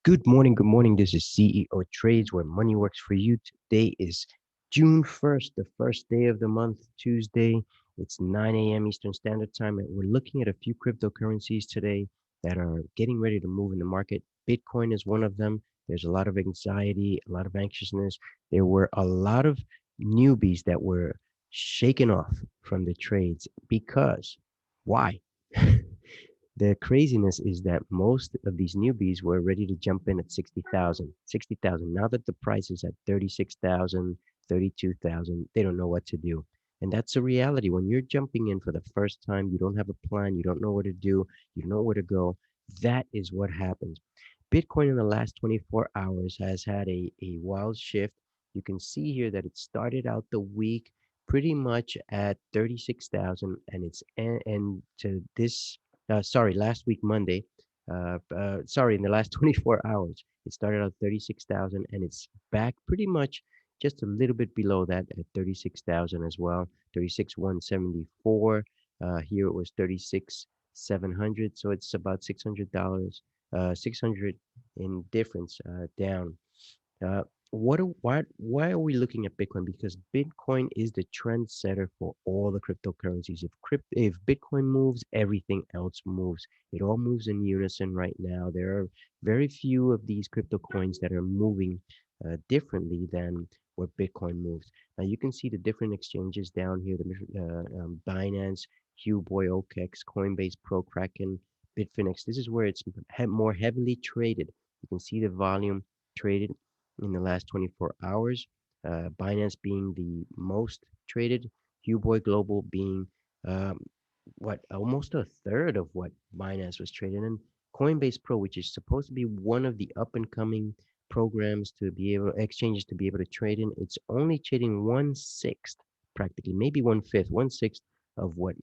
Good morning. Good morning. This is CEO Trades, where money works for you. Today is June 1st, the first day of the month, Tuesday. It's 9 a.m. Eastern Standard Time, and we're looking at a few cryptocurrencies today that are getting ready to move in the market. Bitcoin is one of them. There's a lot of anxiety, a lot of anxiousness. There were a lot of newbies that were shaken off from the trades because why? The craziness is that most of these newbies were ready to jump in at 60,000. 60,000. Now that the price is at 36,000, 32,000, they don't know what to do. And that's a reality. When you're jumping in for the first time, you don't have a plan, you don't know what to do, you don't know where to go. That is what happens. Bitcoin in the last 24 hours has had a wild shift. You can see here that it started out the week pretty much at 36,000 and and to this sorry, last week Monday, sorry, in the last 24 hours, it started out 36,000 and it's back pretty much just a little bit below that at 36,000 as well, 36,174. Here it was 36,700, so it's about $600, 600 in difference down. Uh, why are we looking at Bitcoin? Because Bitcoin is the trendsetter for all the cryptocurrencies. If Bitcoin moves, everything else moves. It all moves in unison right now. There are very few of these crypto coins that are moving differently than what Bitcoin moves. Now you can see the different exchanges down here: the Binance, Huobi, OKX, Coinbase, Pro, Kraken, Bitfinex. This is where it's more heavily traded. You can see the volume traded in the last 24 hours. Binance being the most traded, Huobi Global being um, what almost a third of what Binance was trading, and Coinbase Pro, which is supposed to be one of the up and coming programs to be able exchanges to be able to trade in. It's only trading 1/6, practically, maybe 1/5, 1/6 of what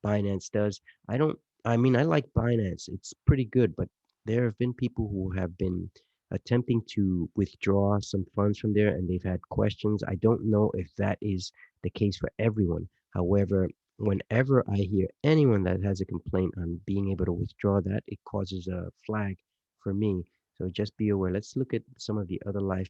Binance does. I don't. I mean, I like Binance. It's pretty good, but there have been people who have been attempting to withdraw some funds from there and they've had questions. I don't know if that is the case for everyone. However, whenever I hear anyone that has a complaint on being able to withdraw that, it causes a flag for me. So just be aware. Let's look at some of the other live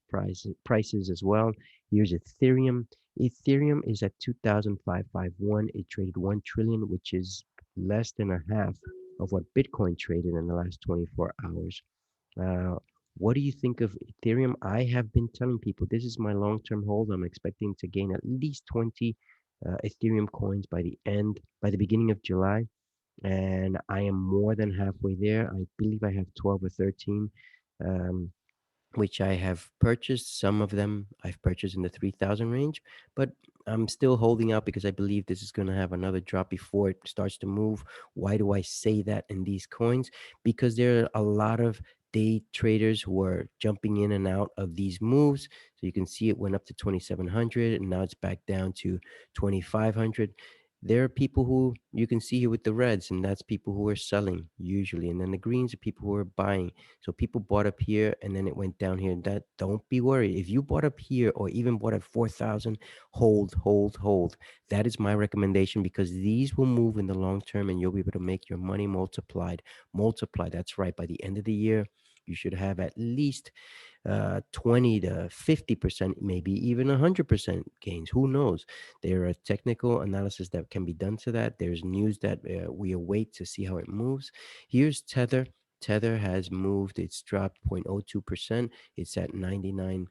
prices as well. Here's Ethereum. Ethereum is at 2,551. It traded 1 trillion, which is less than a half of what Bitcoin traded in the last 24 hours. Uh, what do you think of Ethereum? I have been telling people this is my long-term hold. I'm expecting to gain at least 20 Ethereum coins by the beginning of July, and I am more than halfway there. I believe I have 12 or 13. Um, which I have purchased. Some of them I've purchased in the 3,000 range, but I'm still holding out because I believe this is going to have another drop before it starts to move. Why do I say that in these coins? Because there are a lot of day traders who are jumping in and out of these moves. So you can see it went up to 2,700 and now it's back down to 2,500. There are people who you can see here with the reds, and that's people who are selling usually, and then the greens are people who are buying. So people bought up here and then it went down here. That don't be worried. If you bought up here or even bought at 4,000, hold, hold, hold. That is my recommendation because these will move in the long term and you'll be able to make your money multiplied. Multiply. That's right. By the end of the year, you should have at least 20 to 50%, maybe even 100% gains. Who knows? There are technical analysis that can be done to that. There's news that we await to see how it moves. Here's Tether. Tether has moved. It's dropped 0.02%. It's at 99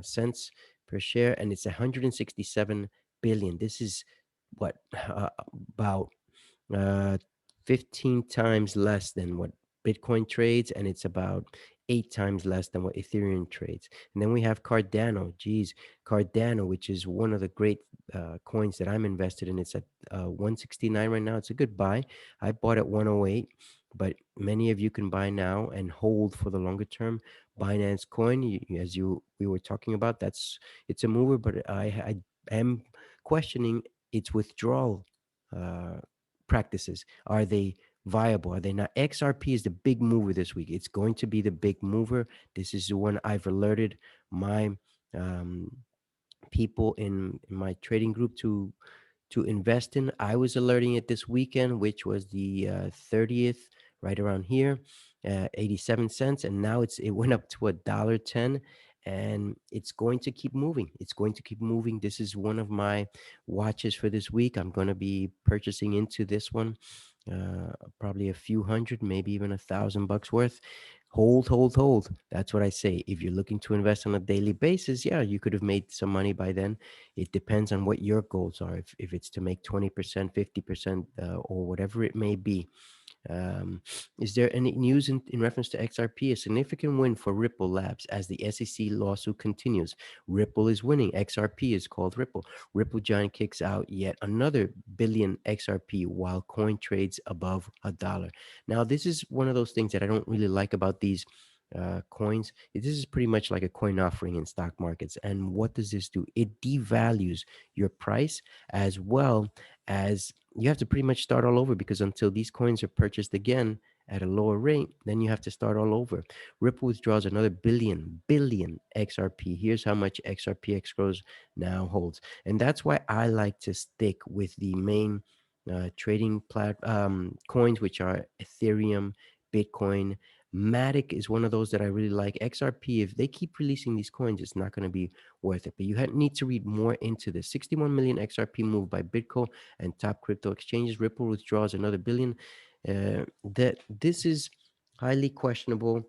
cents per share, and it's 167 billion. This is what about uh, 15 times less than what Bitcoin trades, and it's about 8 times less than what Ethereum trades. And then we have Cardano. Geez, Cardano, which is one of the great coins that I'm invested in. It's at 169 right now. It's a good buy. I bought at 108, but many of you can buy now and hold for the longer term. Binance Coin, as we were talking about, it's a mover, but I am questioning its withdrawal uh, practices. Are they viable? Are they not? XRP is the big mover this week. It's going to be the big mover. This is the one I've alerted my um, people in my trading group to invest in. I was alerting it this weekend, which was the 30th, right around here. 87 cents, and now it went up to $1.10, and it's going to keep moving. It's going to keep moving. This is one of my watches for this week. I'm going to be purchasing into this one, probably a few hundred, maybe even $1,000 worth. Hold, hold, hold. That's what I say. If you're looking to invest on a daily basis, yeah, you could have made some money by then. It depends on what your goals are. If it's to make 20%, 50%, or whatever it may be. Um, is there any news in reference to XRP? A significant win for Ripple Labs as the SEC lawsuit continues. Ripple is winning. XRP is called Ripple. Ripple Giant kicks out yet another billion XRP while coin trades above $1. Now, this is one of those things that I don't really like about these coins. This is pretty much like a coin offering in stock markets. And what does this do? It devalues your price, as well as you have to pretty much start all over, because until these coins are purchased again at a lower rate, then you have to start all over. Ripple withdraws another billion XRP. Here's how much XRP Escrows now holds. And that's why I like to stick with the main trading coins, which are Ethereum, Bitcoin. Matic is one of those that I really like. XRP, if they keep releasing these coins, it's not going to be worth it. But you need to read more into this. 61 million XRP moved by Bitcoin and top crypto exchanges. Ripple withdraws another billion. That this is highly questionable,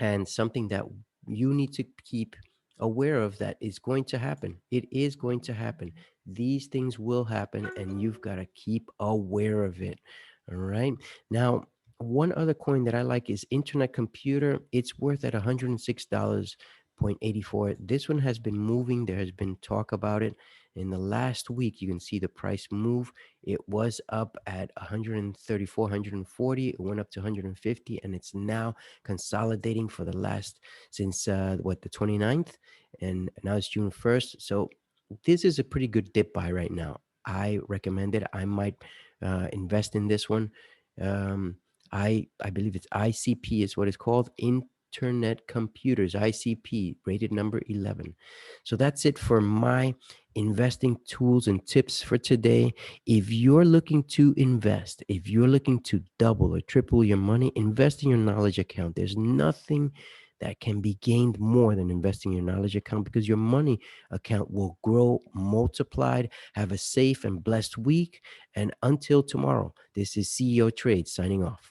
and something that you need to keep aware of, that is going to happen. It is going to happen. These things will happen, and you've got to keep aware of it. All right. Now, one other coin that I like is Internet Computer. It's worth at $106.84. This one has been moving. There has been talk about it. In the last week, you can see the price move. It was up at 134, 140. It went up to 150, and it's now consolidating for the last, since the 29th, and now it's June 1st. So this is a pretty good dip buy right now. I recommend it. I might invest in this one. um, I believe it's ICP is what it's called, Internet Computers, ICP, rated number 11. So that's it for my investing tools and tips for today. If you're looking to invest, if you're looking to double or triple your money, invest in your knowledge account. There's nothing that can be gained more than investing in your knowledge account, because your money account will grow multiplied. Have a safe and blessed week. And until tomorrow, this is CEO Trades signing off.